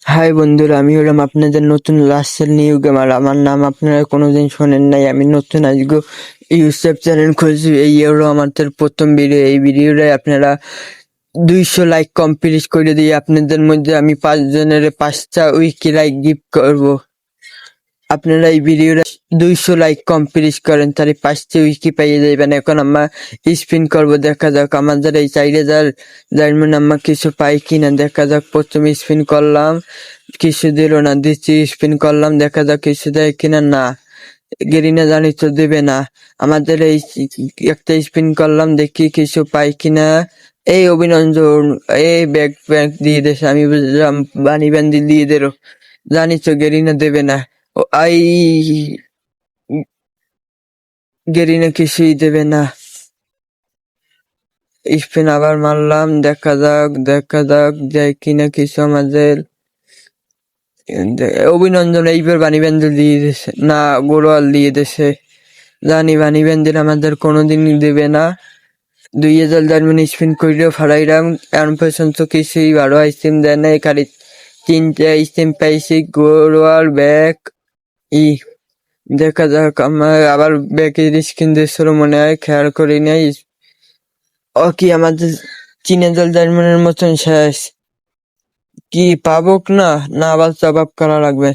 High বন্ধুরা, আমি হলাম আপনাদের নতুন লাস্টের নিউ গেমার। আমার নাম আপনারা কোনোদিন শোনেন নাই। আমি নতুন আজকে ইউটিউব চ্যানেল খুলছি। এই হলো আমাদের প্রথম ভিডিও। এই ভিডিওটাই আপনারা 200 লাইক কমপ্লিট করে দিয়ে আপনাদের মধ্যে আমি 5 জনের 5টা উইকি লাইক গিফট করব। আপনারা এই ভিডিওটা 200 লাইক কমপ্লিট করেন, তাহলে 5টা উইকি পাইয়ে যাবেন। এখন আমরা স্পিন করব, দেখা যাক আমাদের এই 4000 ডায়মন্ড আমরা কিছু পাই কিনা। দেখা যাক, প্রথমে স্পিন করলাম, কিছু দিল না। দ্বিতীয় স্পিন করলাম, দেখা যাক কিছু দেয় কিনা। না, গেরিনা জানি তো দেবে না। আমাদের এই একটা স্পিন করলাম, দেখি কিছু পাই কিনা। এই অভিনন্দন, এই ব্যাগ ব্যাগ দিয়ে দেশ, আমি বুঝলাম বানি বান্দি দিয়ে দিল। জানি তো গেরিনা দেবে না। আই গেরিনা কিছুই দেবে না। স্পিন আবার মারলাম, দেখা যাক যায় কিনা কিছু আমাদের। অভিনন্দন, এইবার বানি বান্দিল দিয়ে দিছে। না, গোলওয়াল দিয়ে দিছে। জানি বানি বান্দিল আমাদের কোনোদিনই দেবে না। 2000 ডায়মন্ড স্পিন করিলেও ফারাইলাম, এখন পর্যন্ত কিছুই ভালো আইটেম দেয় না। খালি 3টা আইটেম পাইছি, গোলওয়াল ব্যাগ ই। দেখা যাক, আমার আবার ব্যাগের স্কিন দিয়েছিল মনে হয়, খেয়াল করি নাই। ও কি আমাদের 3000 ডায়মন্ডের মতন শেষ? কি পাবক না? না, আবার জবাব করা লাগবে।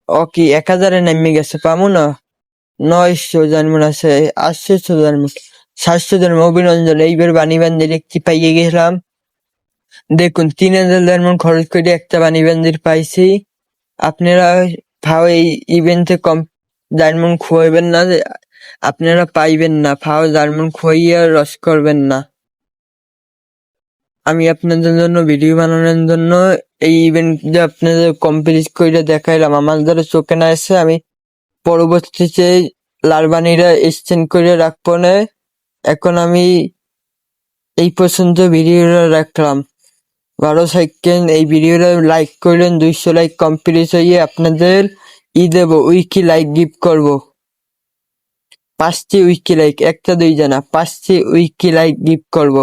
ও কি 1000-এ নেমে গেছে, পাবো না? 900 ডায়মন্ড আছে, 800 ডায়মন্ড, 700 ডায়মন্ড। অভিনন্দন, এইবার বানি বান্দির একটি পাইয়ে গেলাম। দেখুন, 3000 ডায়মন্ড খরচ করে একটা বানি বান্দির পাইছি। আপনারা ফাও এই ইভেন্টে কম ডায়মন্ড খুয়াইবেন না, আপনারা পাইবেন না। ফাও ডায়মন্ড খুয়াইয়া রস করবেন না। আমি আপনাদের জন্য ভিডিও বানানোর জন্য এই ইভেন্ট যে আপনাদের কমপ্লিট করে দেখাইলাম। আমার দ্বারা চোখে না এসে আমি পরবর্তীতে লারবানিরা এক্সচেঞ্জ করে রাখবো না। এখন আমি এই পর্যন্ত ভিডিওটা রাখলাম। ভালো থাকেন। এই ভিডিওটা লাইক করলেন, 200 লাইক কমপ্লিট হয়ে আপনাদের দেব উইকি লাইক গিফট করব। 5টি উইকি লাইক, একটা 2 জানা, 5টি উইকি লাইক গিফট করব।